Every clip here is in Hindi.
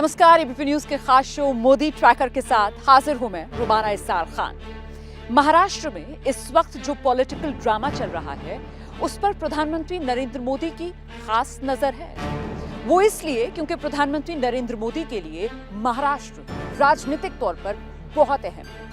नमस्कार, एबीपी न्यूज के खास शो मोदी ट्रैकर के साथ हाजिर हूं मैं रुबाना इस्सार खान। महाराष्ट्र में इस वक्त जो पॉलिटिकल ड्रामा चल रहा है उस पर प्रधानमंत्री नरेंद्र मोदी की खास नजर है। वो इसलिए क्योंकि प्रधानमंत्री नरेंद्र मोदी के लिए महाराष्ट्र राजनीतिक तौर पर बहुत अहम है।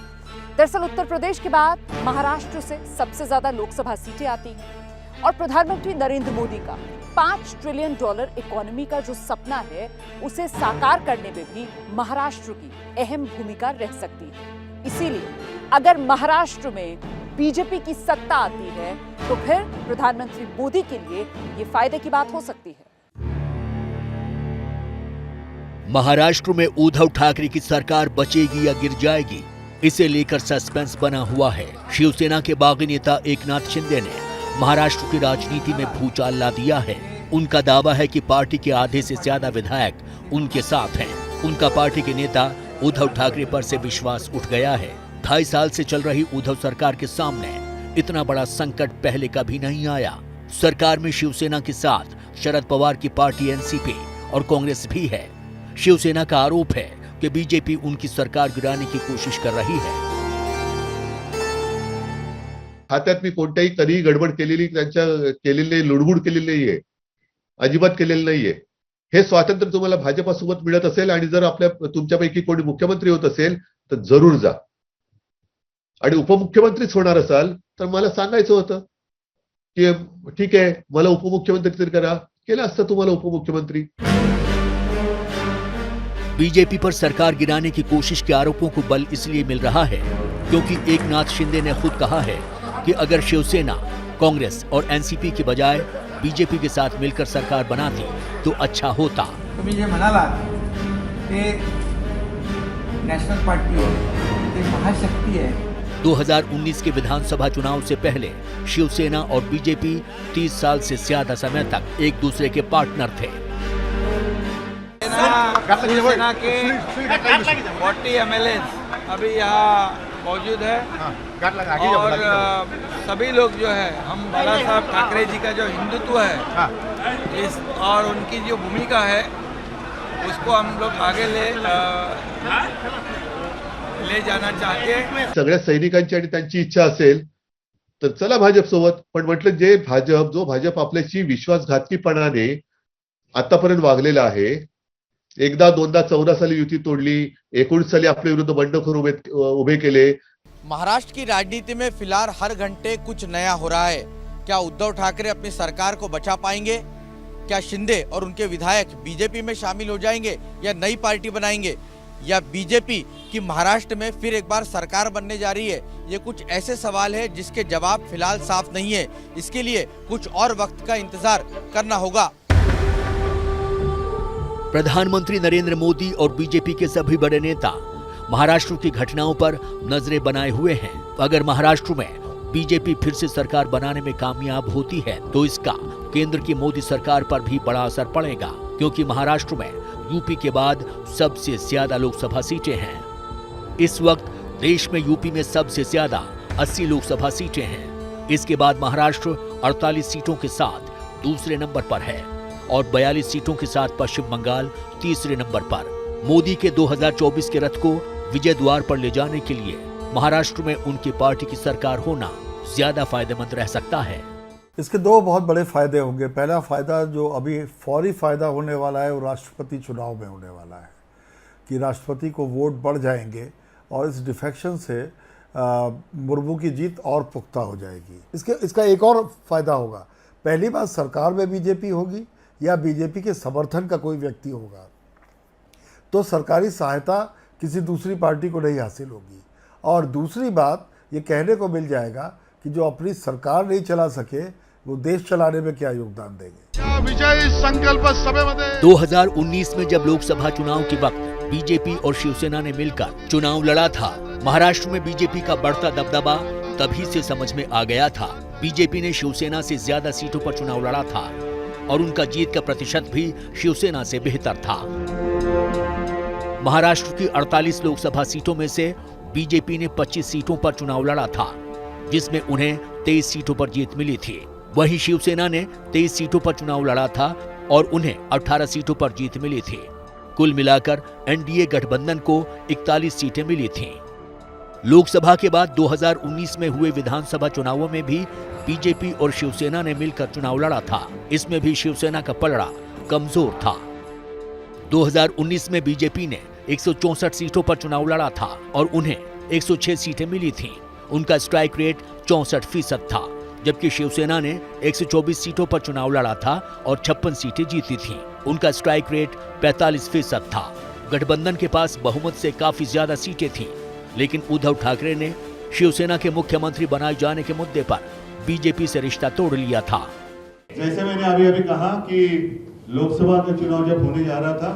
दरअसल उत्तर प्रदेश के बाद महाराष्ट्र से सबसे ज्यादा लोकसभा सीटें आती हैं और प्रधानमंत्री नरेंद्र मोदी का $5 ट्रिलियन इकोनॉमी का जो सपना है उसे साकार करने में भी महाराष्ट्र की अहम भूमिका रह सकती है। इसीलिए अगर महाराष्ट्र में बीजेपी की सत्ता आती है तो फिर प्रधानमंत्री मोदी के लिए ये फायदे की बात हो सकती है। महाराष्ट्र में उद्धव ठाकरे की सरकार बचेगी या गिर जाएगी, इसे लेकर सस्पेंस बना हुआ है। शिवसेना के बागी नेता एकनाथ शिंदे ने महाराष्ट्र की राजनीति में भूचाल ला दिया है। उनका दावा है कि पार्टी के आधे से ज्यादा विधायक उनके साथ हैं। उनका पार्टी के नेता उद्धव ठाकरे पर से विश्वास उठ गया है। 2.5 साल से चल रही उद्धव सरकार के सामने इतना बड़ा संकट पहले कभी नहीं आया। सरकार में शिवसेना के साथ शरद पवार की पार्टी एनसीपी और कांग्रेस भी है। शिवसेना का आरोप है कि बीजेपी उनकी सरकार गिराने की कोशिश कर रही है। खात्यात मी कोणत्याही कधी गडबड केलेली केलेली लुडबुड केलेली नाहीये, अजिबात केलेलं नाहीये। हे स्वातंत्र्य तुम्हाला भाजपासोबत मिळत असेल आणि जर आपल्या तुमच्यापैकी कोणी मुख्यमंत्री होत असेल तर जरूर जा आणि उपमुख्यमंत्रीच होणार असाल तर मला सांगायचं होतं की ठीक आहे, मला उपमुख्यमंत्री तरी करा, केलं असतं तुम्हाला उपमुख्यमंत्री। बीजेपी पर सरकार गिराने की कोशिश के आरोपों को बल इसलिए मिल रहा है क्योंकि एकनाथ शिंदे ने खुद कहा है कि अगर शिवसेना, कांग्रेस और एनसीपी के बजाय बीजेपी के साथ मिलकर सरकार बनाती तो अच्छा होता। तुम्ही जे म्हणालात ते नॅशनल पार्टी आहे, ते महाशक्ती आहे। 2019 के विधानसभा चुनाव से पहले शिवसेना और बीजेपी 30 साल से ज्यादा समय तक एक दूसरे के पार्टनर थे। शिवसेना के 40 एमएलए अभी यहाँ मौजूद है और सभी लोग जो है, हम बाला साहब ठाकरे जी का जो हिंदुत्व है इस और उनकी जो भूमिका है उसको हम लोग आगे ले जाना चाहते हैं। सगळ्या सैनिकांची आणि त्यांची इच्छा असेल तर चला भाजप सोबत, पण म्हटलं जो भाजप आपल्याशी विश्वासघातकीपणाने आतापर्यंत वागलेला आहे, एकदा दोनदा 14 साली युती तोडली, 19 साली आपल्या विरुद्ध बंडखोर उभे केले। महाराष्ट्र की राजनीति में फिलहाल हर घंटे कुछ नया हो रहा है। क्या उद्धव ठाकरे अपनी सरकार को बचा पाएंगे? क्या शिंदे और उनके विधायक बीजेपी में शामिल हो जाएंगे या नई पार्टी बनाएंगे? या बीजेपी की महाराष्ट्र में फिर एक बार सरकार बनने जा रही है? ये कुछ ऐसे सवाल है जिसके जवाब फिलहाल साफ नहीं है। इसके लिए कुछ और वक्त का इंतजार करना होगा। प्रधानमंत्री नरेंद्र मोदी और बीजेपी के सभी बड़े नेता महाराष्ट्र की घटनाओं पर नजरें बनाए हुए हैं। अगर महाराष्ट्र में बीजेपी फिर से सरकार बनाने में कामयाब होती है तो इसका केंद्र की मोदी सरकार पर भी बड़ा असर पड़ेगा, क्योंकि महाराष्ट्र में यूपी के बाद सबसे ज्यादा लोकसभा सीटें हैं। इस वक्त देश में यूपी में सबसे ज्यादा 80 लोकसभा सीटें हैं। इसके बाद महाराष्ट्र 48 सीटों के साथ दूसरे नंबर पर है और 42 सीटों के साथ पश्चिम बंगाल तीसरे नंबर पर। मोदी के 2024 के रथ को विजय द्वार पर ले जाने के लिए महाराष्ट्र में उनकी पार्टी की सरकार होना ज्यादा फायदेमंद रह सकता है। इसके दो बहुत बड़े फायदे होंगे। पहला फायदा जो अभी फौरी फायदा होने वाला है वो राष्ट्रपति चुनाव में होने वाला है कि राष्ट्रपति को वोट बढ़ जाएंगे और इस डिफेक्शन से मुर्मू की जीत और पुख्ता हो जाएगी। इसका एक और फायदा होगा, पहली बात सरकार में बीजेपी होगी या बीजेपी के समर्थन का कोई व्यक्ति होगा तो सरकारी सहायता किसी दूसरी पार्टी को नहीं हासिल होगी। और दूसरी बात ये कहने को मिल जाएगा कि जो अपनी सरकार नहीं चला सके वो देश चलाने में क्या योगदान देंगे। विजय संकल्प सभेमध्ये 2019 में जब लोकसभा चुनाव के वक्त बीजेपी और शिवसेना ने मिलकर चुनाव लड़ा था, महाराष्ट्र में बीजेपी का बढ़ता दबदबा तभी से समझ में आ गया था। बीजेपी ने शिवसेना से ज्यादा सीटों पर चुनाव लड़ा था और उनका जीत का प्रतिशत भी शिवसेना से बेहतर था। महाराष्ट्र की 48 लोकसभा सीटों में से बीजेपी ने 25 सीटों पर चुनाव लड़ा था, जिसमें उन्हें 23 सीटों पर जीत मिली थी। वहीं शिवसेना ने 23 सीटों पर चुनाव लड़ा था और उन्हें 18 सीटों पर जीत मिली थी। कुल मिलाकर एनडीए गठबंधन को 41 सीटें मिली थीं। लोकसभा के बाद 2019 में हुए विधानसभा चुनावों में भी बीजेपी और शिवसेना ने मिलकर चुनाव लड़ा था। इसमें भी शिवसेना का पलड़ा कमजोर था। 2019 में बीजेपी ने 164 सीटों पर चुनाव लड़ा था और उन्हें 106 सीटें मिली थीं। उनका स्ट्राइक रेट 64% था, जबकि शिवसेना ने 124 सीटों पर चुनाव लड़ा था और 56 सीटें जीती थीं। उनका स्ट्राइक रेट 45% था। गठबंधन के पास बहुमत से काफी ज्यादा सीटें थीं, लेकिन उद्धव ठाकरे ने शिवसेना के मुख्यमंत्री बनाए जाने के मुद्दे पर बीजेपी से रिश्ता तोड़ लिया था। जैसे मैंने अभी कहा कि लोकसभा का चुनाव जब होने जा रहा था,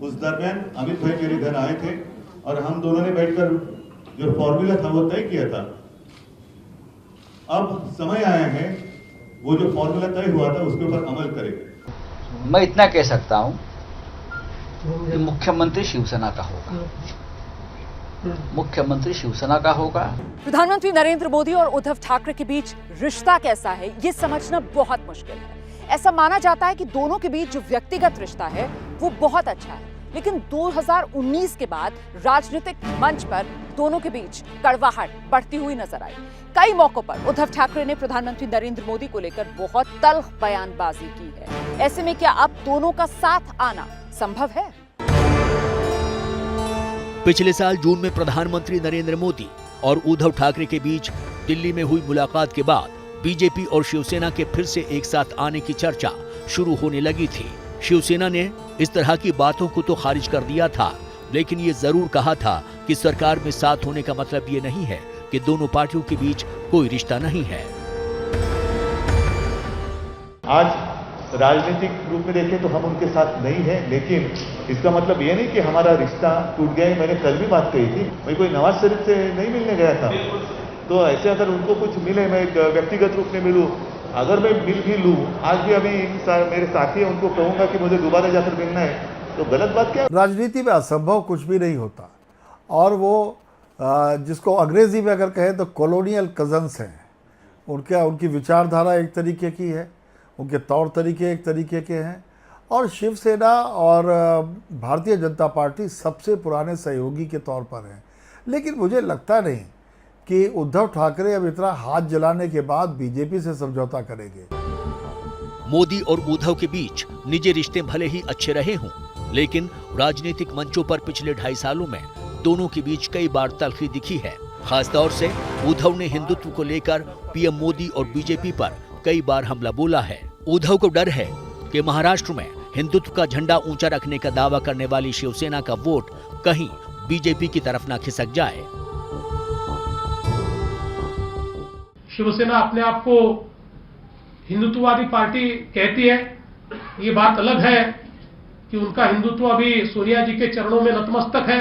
उस दरमियान अमित भाई मेरे घर आए थे और हम दोनों ने बैठकर जो फॉर्मूला था वो तय किया था। अब समय आया है वो जो फॉर्मूला तय हुआ था उसके ऊपर अमल करें। मैं इतना कह सकता हूं कि मुख्यमंत्री शिवसेना का होगा, मुख्यमंत्री शिवसेना का होगा। प्रधानमंत्री नरेंद्र मोदी और उद्धव ठाकरे के बीच रिश्ता कैसा है, ये समझना बहुत मुश्किल है। ऐसा माना जाता है कि दोनों के बीच जो व्यक्तिगत रिश्ता है वो बहुत अच्छा है, लेकिन 2019 के बाद राजनीतिक मंच पर दोनों के बीच कड़वाहट बढ़ती हुई नजर आई। कई मौकों पर उद्धव ठाकरे ने प्रधानमंत्री नरेंद्र मोदी को लेकर बहुत तल्ख बयानबाजी की है। ऐसे में क्या अब दोनों का साथ आना संभव है? पिछले साल जून में प्रधानमंत्री नरेंद्र मोदी और उद्धव ठाकरे के बीच दिल्ली में हुई मुलाकात के बाद बीजेपी और शिवसेना के फिर से एक साथ आने की चर्चा शुरू होने लगी थी। शिवसेना ने इस तरह की बातों को तो खारिज कर दिया था, लेकिन ये जरूर कहा था कि सरकार में साथ होने का मतलब ये नहीं है कि दोनों पार्टियों के बीच कोई रिश्ता नहीं है। आज राजनीतिक रूप में देखें तो हम उनके साथ नहीं हैं, लेकिन इसका मतलब ये नहीं कि हमारा रिश्ता टूट गया है। मैंने कल भी बात कही थी, मैं कोई नवाज शरीफ से नहीं मिलने गया था, तो ऐसे अगर उनको कुछ मिले, मैं व्यक्तिगत रूप में मिलूं, अगर मैं मिल भी लूं, आज भी अभी मेरे साथी हैं उनको कहूंगा कि मुझे दोबारा जाकर मिलना है, तो गलत बात क्या? राजनीति में असंभव कुछ भी नहीं होता, और वो जिसको अंग्रेजी में अगर कहें तो कॉलोनियल कजन्स हैं। उनकी विचारधारा एक तरीके की है, उनके तौर तरीके एक तरीके के हैं, और शिवसेना और भारतीय जनता पार्टी सबसे पुराने सहयोगी के तौर पर हैं। लेकिन मुझे लगता नहीं कि उद्धव ठाकरे अब इतना हाथ जलाने के बाद बीजेपी से समझौता करेंगे। मोदी और उद्धव के बीच निजी रिश्ते भले ही अच्छे रहे हों, लेकिन राजनीतिक मंचों पर पिछले 2.5 सालों में दोनों के बीच कई बार तल्खी दिखी है। खासतौर से उद्धव ने हिंदुत्व को लेकर पीएम मोदी और बीजेपी पर कई बार हमला बोला है। उद्धव को डर है कि महाराष्ट्र में हिंदुत्व का झंडा ऊंचा रखने का दावा करने वाली शिवसेना का वोट कहीं बीजेपी की तरफ न खिसक जाए। शिवसेना अपने आप को हिंदुत्ववादी पार्टी कहती है, ये बात अलग है कि उनका हिंदुत्व अभी सोनिया जी के चरणों में नतमस्तक है।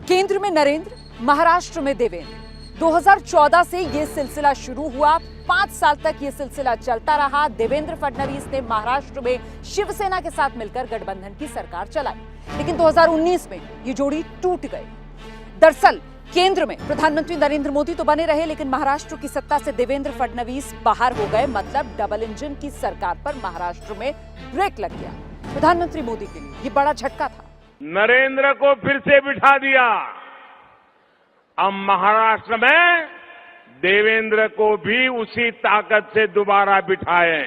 केंद्र में नरेंद्र, महाराष्ट्र में देवेंद्र। 2014 से ये सिलसिला शुरू हुआ, 5 साल तक ये सिलसिला चलता रहा। देवेंद्र फडणवीस ने महाराष्ट्र में शिवसेना के साथ मिलकर गठबंधन की सरकार चलाई, लेकिन 2019 में ये जोड़ी टूट गई। दरअसल केंद्र में प्रधानमंत्री नरेंद्र मोदी तो बने रहे, लेकिन महाराष्ट्र की सत्ता से देवेंद्र फडणवीस बाहर हो गए। मतलब डबल इंजन की सरकार पर महाराष्ट्र में ब्रेक लग गया। प्रधानमंत्री मोदी के लिए ये बड़ा झटका था। नरेंद्र को फिर से बिठा दिया, अब महाराष्ट्र में देवेंद्र को भी उसी ताकत से दोबारा बिठाए।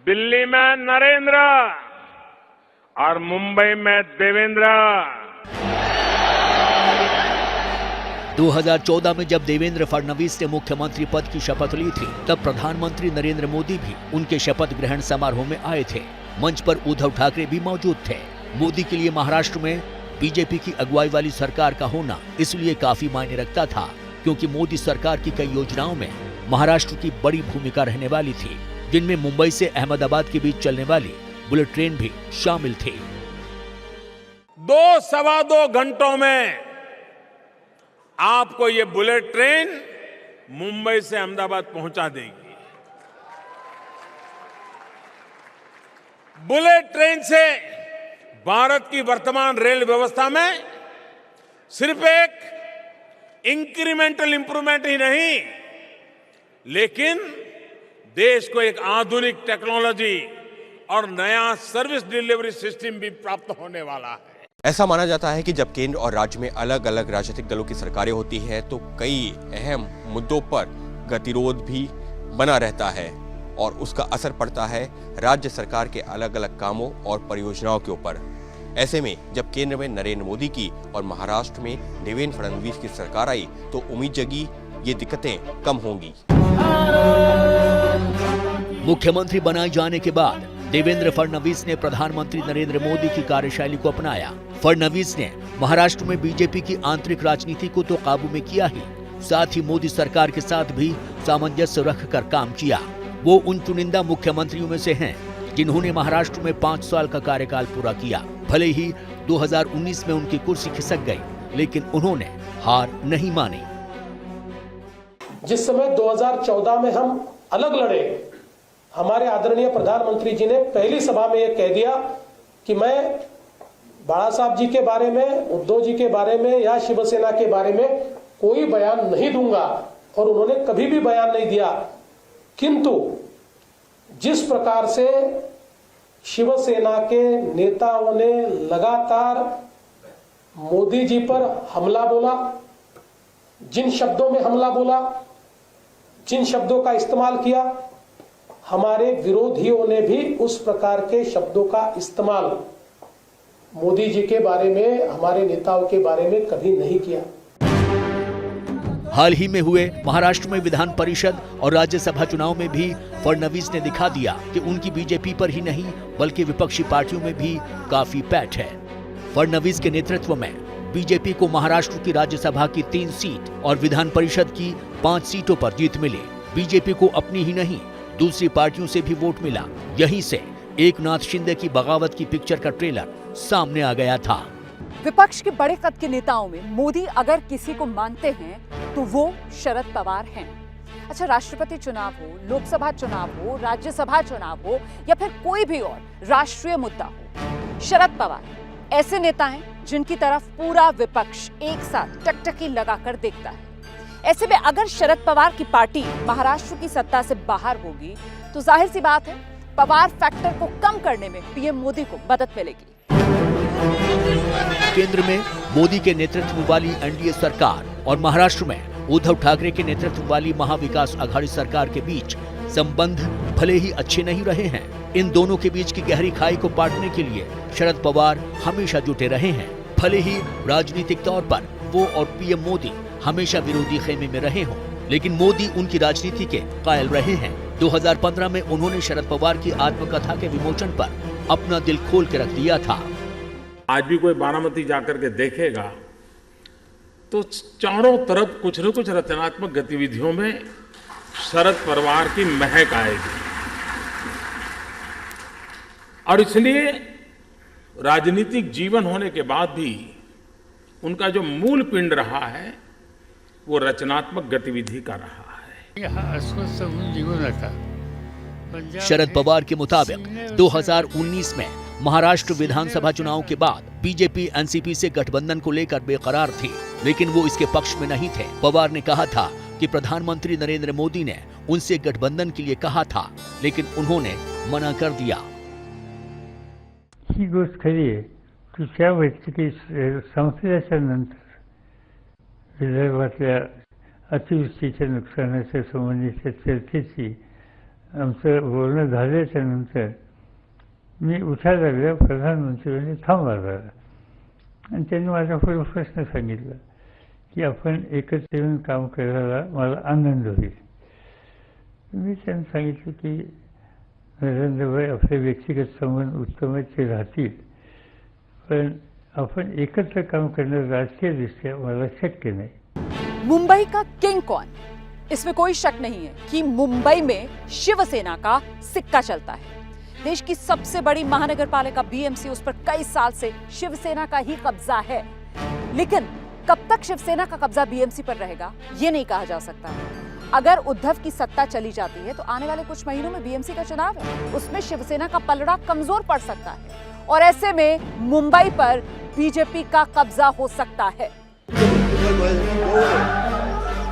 दिल्ली में नरेंद्र और मुंबई में देवेंद्र। 2014 में जब देवेंद्र फडणवीस ने मुख्यमंत्री पद की शपथ ली थी, तब प्रधानमंत्री नरेंद्र मोदी भी उनके शपथ ग्रहण समारोह में आए थे। मंच पर उद्धव ठाकरे भी मौजूद थे। मोदी के लिए महाराष्ट्र में बीजेपी की अगुवाई वाली सरकार का होना इसलिए काफी मायने रखता था, क्योंकि मोदी सरकार की कई योजनाओं में महाराष्ट्र की बड़ी भूमिका रहने वाली थी, जिनमें मुंबई से अहमदाबाद के बीच चलने वाली बुलेट ट्रेन भी शामिल थी। 2-2.25 घंटों में आपको ये बुलेट ट्रेन मुंबई से अहमदाबाद पहुंचा देगी। बुलेट ट्रेन से भारत की वर्तमान रेल व्यवस्था में सिर्फ एक इंक्रीमेंटल इंप्रूवमेंट ही नहीं, लेकिन देश को एक आधुनिक टेक्नोलॉजी, और नया सर्विस डिलीवरी सिस्टम भी प्राप्त होने वाला है। ऐसा माना जाता है कि जब केंद्र और राज्य में अलग अलग राजनीतिक दलों की सरकारें होती हैं तो कई अहम मुद्दों पर गतिरोध भी बना रहता है और उसका असर पड़ता है राज्य सरकार के अलग अलग कामों और परियोजनाओं के ऊपर। ऐसे में जब केंद्र में नरेंद्र मोदी की और महाराष्ट्र में देवेंद्र फडणवीस की सरकार आई तो उम्मीद जगी ये दिक्कतें कम होंगी। मुख्यमंत्री बनाए जाने के बाद देवेंद्र फडणवीस ने प्रधानमंत्री नरेंद्र मोदी की कार्यशैली को अपनाया। फडणवीस ने महाराष्ट्र में बीजेपी की आंतरिक राजनीति को तो काबू में किया ही, साथ ही मोदी सरकार के साथ भी सामंजस्य रखकर काम किया। वो उन चुनिंदा मुख्यमंत्रियों में से हैं जिन्होंने महाराष्ट्र में 5 साल का कार्यकाल पूरा किया। भले ही 2019 में उनकी कुर्सी खिसक गई, लेकिन उन्होंने हार नहीं मानी। जिस समय 2014 में हम अलग लड़े, हमारे आदरणीय प्रधानमंत्री जी ने पहली सभा में यह कह दिया कि मैं बाला साहब जी के बारे में, उद्धव जी के बारे में या शिवसेना के बारे में कोई बयान नहीं दूंगा, और उन्होंने कभी भी बयान नहीं दिया। किंतु जिस प्रकार से शिवसेना के नेताओं ने लगातार मोदी जी पर हमला बोला, जिन शब्दों में हमला बोला, जिन शब्दों का इस्तेमाल किया, हमारे विरोधियों ने भी उस प्रकार के शब्दों का इस्तेमाल मोदी जी के बारे में, हमारे नेताओं के बारे में कभी नहीं किया। हाल ही में हुए महाराष्ट्र में विधान परिषद और राज्यसभा चुनाव में भी फडणवीस ने दिखा दिया कि उनकी बीजेपी पर ही नहीं बल्कि विपक्षी पार्टियों में भी काफी पैठ है। फडणवीस के नेतृत्व में बीजेपी को महाराष्ट्र की राज्यसभा की 3 सीट और विधान परिषद की 5 सीटों पर जीत मिली। बीजेपी को अपनी ही नहीं दूसरी पार्टियों से भी वोट मिला। यहीं से एकनाथ शिंदे की बगावत की पिक्चर का ट्रेलर सामने आ गया था। विपक्ष के बड़े कद के नेताओं में मोदी अगर किसी को मानते हैं तो वो शरद पवार हैं। अच्छा, राष्ट्रपति चुनाव हो, लोकसभा चुनाव हो, राज्यसभा चुनाव हो या फिर कोई भी और राष्ट्रीय मुद्दा हो, शरद पवार ऐसे नेता हैं जिनकी तरफ पूरा विपक्ष एक साथ टकटकी लगाकर देखता है। ऐसे में अगर शरद पवार की पार्टी महाराष्ट्र की सत्ता से बाहर होगी तो जाहिर सी बात है पवार फैक्टर को कम करने में पीएम मोदी को मदद मिलेगी। केंद्र में मोदी के नेतृत्व वाली एनडीए सरकार और महाराष्ट्र में उद्धव ठाकरे के नेतृत्व वाली महाविकास आघाड़ी सरकार के बीच संबंध भले ही अच्छे नहीं रहे हैं, इन दोनों के बीच की गहरी खाई को पाटने के लिए शरद पवार हमेशा जुटे रहे हैं। भले ही राजनीतिक तौर पर वो और पीएम मोदी हमेशा विरोधी खेमे में रहे हों, लेकिन मोदी उनकी राजनीति के कायल रहे हैं। 2015 में उन्होंने शरद पवार की आत्मकथा के विमोचन पर अपना दिल खोल के रख दिया था। आज भी कोई बारामती जाकर के देखेगा तो चारों तरफ कुछ न कुछ रचनात्मक गतिविधियों में शरद पवार की महक आएगी, और इसलिए राजनीतिक जीवन होने के बाद भी उनका जो मूल पिंड रहा है वो रचनात्मक गतिविधि का रहा है। अस्वस्थ होऊन जीवन आता। शरद पवार के मुताबिक 2019 में महाराष्ट्र विधानसभा चुनाव के बाद बीजेपी एनसीपी से गठबंधन को लेकर बेकरार थी, लेकिन वो इसके पक्ष में नहीं थे। पवार ने कहा था कि प्रधानमंत्री नरेंद्र मोदी ने उनसे गठबंधन के लिए कहा था, लेकिन उन्होंने मना कर दिया। ही गोष्ट खरी आहे की त्या व्यक्ती संसदेच्या नंतर विदर्भातल्या अतिवृष्टीच्या नुकसानाच्या संबंधीच्या चर्चेची आमचं बोलणं झाल्याच्या नंतर मी उठायला लागल्या, प्रधानमंत्र्यांनी थांबवलं आणि त्यांनी माझ्यापुढे प्रश्न सांगितला की आपण एकत्र येऊन काम करायला मला आनंद होईल। मी त्यांना सांगितलं की नरेंद्रभाई आपले व्यक्तिगत संबंध उत्तमच राहतील, पण आपण एकत्र काम करणं राजकीय दृष्ट्या मला शक्य नाही। मुंबई का किंग कौन? इसमें कोई शक नहीं है कि मुंबई में शिवसेना का सिक्का चलता है। देश की सबसे बड़ी महानगरपालिका बीएमसी, उस पर कई साल से शिवसेना का ही कब्जा है, लेकिन कब तक शिवसेना का कब्जा बीएमसी पर रहेगा ये नहीं कहा जा सकता। अगर उद्धव की सत्ता चली जाती है तो आने वाले कुछ महीनों में बीएमसी का चुनाव है, उसमें शिवसेना का पलड़ा कमजोर पड़ सकता है और ऐसे में मुंबई पर बीजेपी का कब्जा हो सकता है।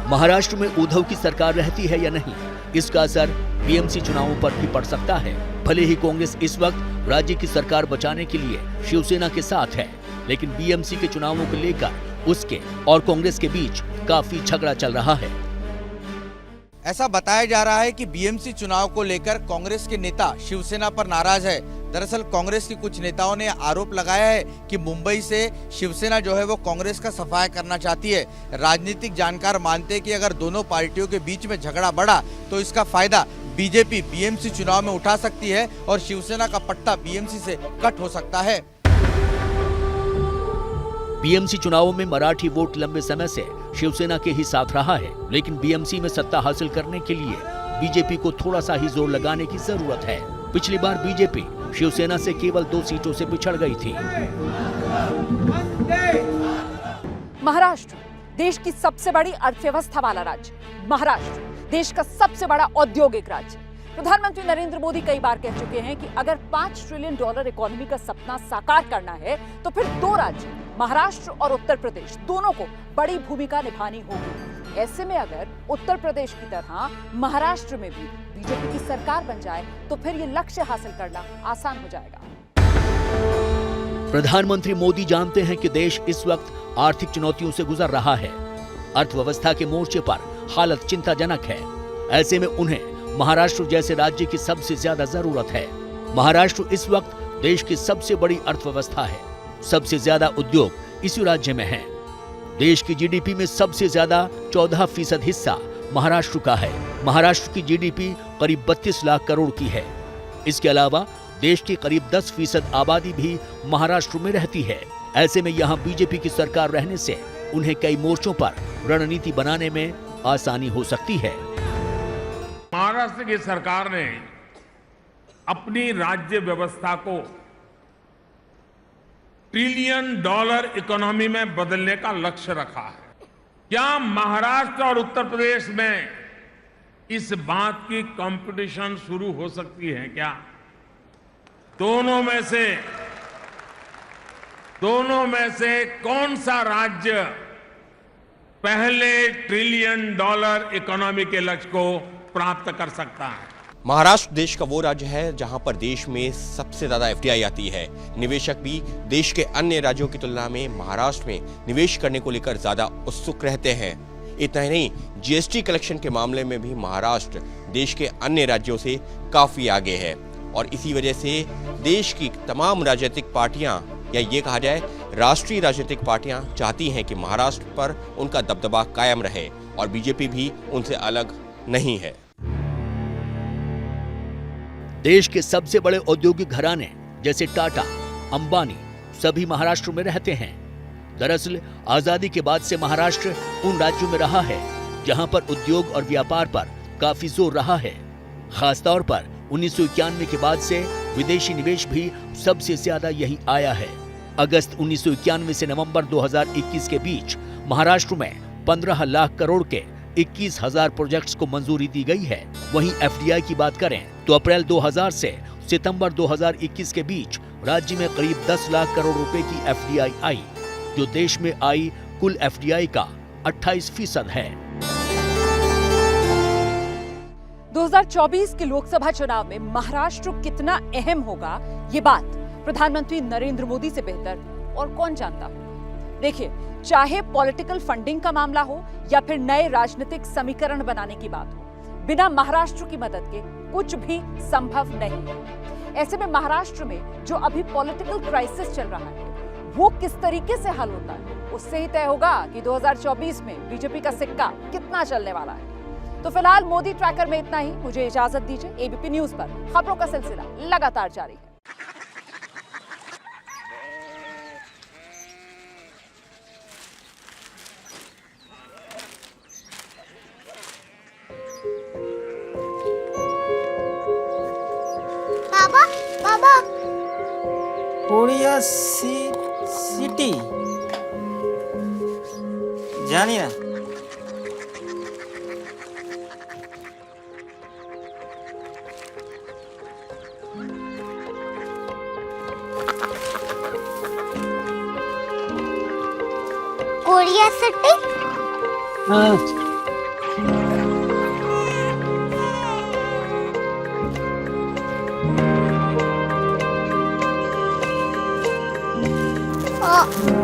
महाराष्ट्र में उद्धव की सरकार रहती है या नहीं, इसका असर बीएमसी चुनावों पर भी पड़ सकता है। भले ही कांग्रेस इस वक्त राज्य की सरकार बचाने के लिए शिवसेना के साथ है, लेकिन बीएमसी के चुनावों को लेकर उसके और कांग्रेस के बीच काफी झगड़ा चल रहा है। ऐसा बताया जा रहा है कि बीएमसी चुनाव को लेकर कांग्रेस के नेता शिवसेना पर नाराज है। दरअसल कांग्रेस के कुछ नेताओं ने आरोप लगाया है कि मुंबई से शिवसेना जो है वो कांग्रेस का सफाया करना चाहती है। राजनीतिक जानकार मानते हैं कि अगर दोनों पार्टियों के बीच में झगड़ा बढ़ा तो इसका फायदा बीजेपी बीएमसी चुनाव में उठा सकती है और शिवसेना का पट्टा बीएमसी से कट हो सकता है। बीएमसी चुनावों में मराठी वोट लंबे समय से शिवसेना के ही साथ रहा है, लेकिन बीएमसी में सत्ता हासिल करने के लिए बीजेपी को थोड़ा सा ही जोर लगाने की जरूरत है। पिछली बार बीजेपी शिवसेना से केवल 2 सीटों से पिछड़ गई थी। महाराष्ट्र देश की सबसे बड़ी अर्थव्यवस्था वाला राज्य, महाराष्ट्र देश का सबसे बड़ा औद्योगिक राज्य। प्रधानमंत्री नरेंद्र मोदी कई बार कह चुके हैं कि अगर $5 ट्रिलियन इकोनॉमी का सपना साकार करना है तो फिर 2 राज्य महाराष्ट्र और उत्तर प्रदेश दोनों को बड़ी भूमिका निभानी होगी। ऐसे में अगर उत्तर प्रदेश की तरह महाराष्ट्र में भी बीजेपी की सरकार बन जाए तो फिर ये लक्ष्य हासिल करना आसान हो जाएगा। प्रधानमंत्री मोदी जानते हैं कि देश इस वक्त आर्थिक चुनौतियों से गुजर रहा है। अर्थव्यवस्था के मोर्चे पर हालत चिंताजनक है। ऐसे में उन्हें महाराष्ट्र जैसे राज्य की सबसे ज्यादा जरूरत है। महाराष्ट्र इस वक्त देश की सबसे बड़ी अर्थव्यवस्था है। सबसे ज्यादा उद्योग इसी राज्य में है। देश की जीडीपी में सबसे ज्यादा 14% हिस्सा महाराष्ट्र का है। महाराष्ट्र की जीडीपी करीब 32 लाख करोड़ की है। इसके अलावा देश की करीब 10% आबादी भी महाराष्ट्र में रहती है। ऐसे में यहाँ बीजेपी की सरकार रहने से उन्हें कई मोर्चों पर रणनीति बनाने में आसानी हो सकती है। महाराष्ट्र की सरकार ने अपनी राज्य व्यवस्था को $1 ट्रिलियन इकोनॉमी में बदलने का लक्ष्य रखा है। क्या महाराष्ट्र और उत्तर प्रदेश में इस बात की कंपटीशन शुरू हो सकती है? क्या दोनों में से कौन सा राज्य पहले $1 ट्रिलियन इकोनॉमी के लक्ष्य को प्राप्त कर सकता है? महाराष्ट्र देश का वो राज्य है जहां पर देश में सबसे ज्यादा एफडीआई आती है। निवेशक भी देश के अन्य राज्यों की तुलना में महाराष्ट्र में निवेश करने को लेकर ज्यादा उत्सुक रहते हैं। इतना ही नहीं, जीएसटी कलेक्शन के मामले में भी महाराष्ट्र देश के अन्य राज्यों से काफी आगे है और इसी वजह से देश की तमाम राजनीतिक पार्टियां या ये कहा जाए राष्ट्रीय राजनीतिक पार्टियां चाहती हैं कि महाराष्ट्र पर उनका दबदबा कायम रहे और बीजेपी भी उनसे अलग नहीं है। देश के सबसे बड़े औद्योगिक घराने जैसे टाटा, अंबानी सभी महाराष्ट्र में रहते हैं। दरअसल आजादी के बाद से महाराष्ट्र उन राज्यों में रहा है जहां पर उद्योग और व्यापार पर काफी जोर रहा है। खासतौर पर 1991 के बाद से विदेशी निवेश भी सबसे ज्यादा यही आया है। अगस्त 1991 से नवंबर 2021 के बीच महाराष्ट्र में 15 लाख करोड़ के 21,000 प्रोजेक्ट्स को मंजूरी दी गई है। वहीं एफडीआई की बात करें तो अप्रैल 2000 से सितंबर 2021 के बीच राज्य में करीब 10 लाख करोड़ रुपए की एफडीआई आई, जो देश में आई कुल एफडीआई का 28% है। 2024 के लोकसभा चुनाव में महाराष्ट्र कितना अहम होगा, ये बात प्रधानमंत्री नरेंद्र मोदी से बेहतर और कौन जानता होगा। देखिए, चाहे पॉलिटिकल फंडिंग का मामला हो या फिर नए राजनीतिक समीकरण बनाने की बात हो, बिना महाराष्ट्र की मदद के कुछ भी संभव नहीं है। ऐसे में महाराष्ट्र में जो अभी पॉलिटिकल क्राइसिस चल रहा है वो किस तरीके से हल होता है, उससे ही तय होगा कि 2024 में बीजेपी का सिक्का कितना चलने वाला है। तो फिलहाल मोदी ट्रैकर में इतना ही। मुझे इजाजत दीजिए। एबीपी न्यूज पर खबरों का सिलसिला लगातार जारी है। बाबा कोरिया सिटी जानी ना। Korea city? हाँ।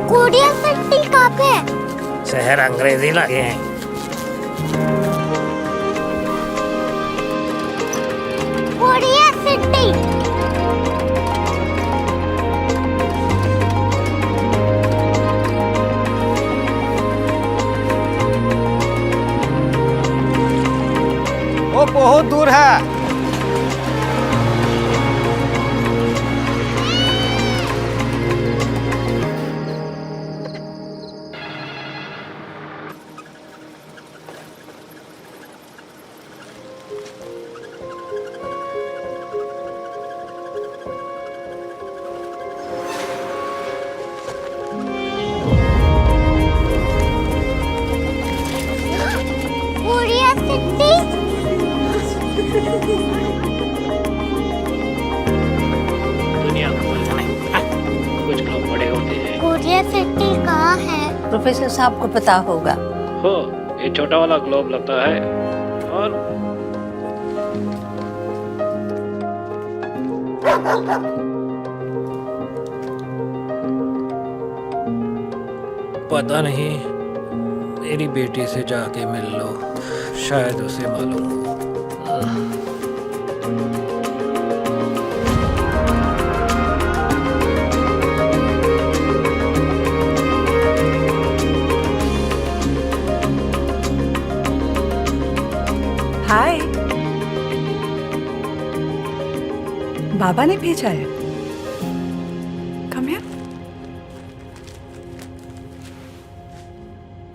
कोरिया सिटी कहाँ पे है? शहर अंग्रेजी लगे हैं। Korea city. वो बहुत दूर है। Korea city. दुनिया को बोलना नहीं, कुछ लोग बड़े होते हैं। कोरिया सिटी कहाँ है? प्रोफेसर साहब को पता होगा। हो, ये छोटा वाला ग्लोब लगता है और पता नहीं, मेरी बेटी से जाके मिल लो, शायद उसे मालूम हो। हाय, बाबा ने भेजा है। Come here.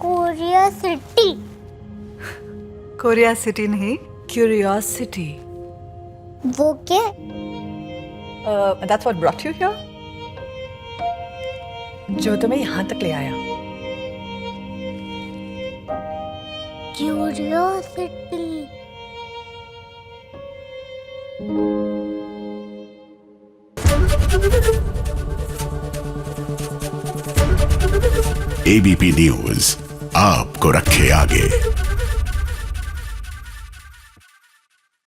Korea city. Korea city नहीं, क्यूरियोसिटी। वो क्या? That's what brought you here? जो तुम्हें यहाँ तक ले आया। क्यूरियोसिटी। एबीपी न्यूज आपको रखे आगे।